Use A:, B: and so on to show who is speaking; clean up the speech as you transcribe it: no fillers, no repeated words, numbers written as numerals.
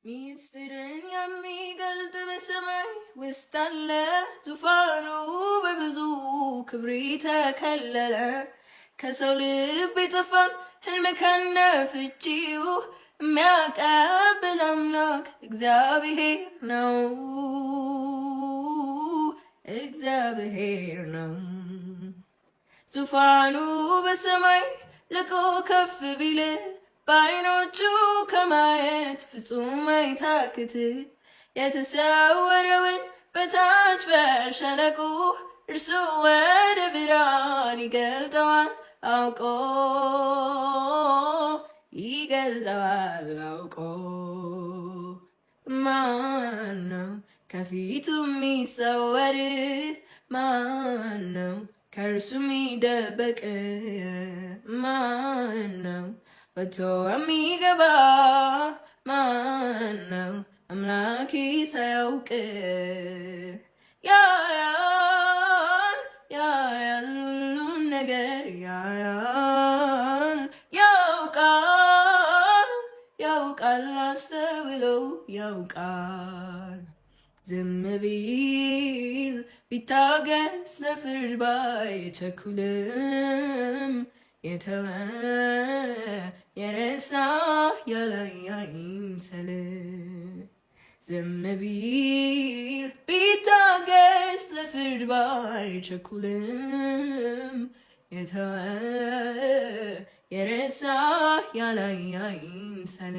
A: ሚስጥርን የሚገልጥ በሰማይ ውስጥ አለ ዙፋኑ በብዙ ክብር ተከለለ። ከሰው ልብ የጠፋን ህልም ከነ ፍቺው የሚያቀብል አምላክ እግዚአብሔር ነው፣ እግዚአብሔር ነው። ዙፋኑ በሰማይ ልቆ ከፍ ቢል በዓይኖቹ ከማየት ፍጹም አይታክት። የተሰወረውን በታች በሸለቆ እርሱ ወደ ብርሃን ይገልጠዋል አውቆ፣ ይገልጠዋል አውቆ። ማን ነው ከፊቱ የሚሰወር? ማን ነው ከእርሱ የሚደበቅ? ማን ነው ወጥቶ የሚገባ? ማን ነው አምላኬ ሳያውቅ? ያያል ያያል ሁሉን ነገር ያያል፣ ያውቃል ያውቃል አስተውሎ ያውቃል። ዝም ቢል ቢታገስ ለፍርድ ባይቸኩልም የተወ የረሳ ያላየ አይምሰል። ዝም ቢል ቢታገስ ለፍርድ ባይቸኩልም የተወ የረሳ ያላየ አይምሰል።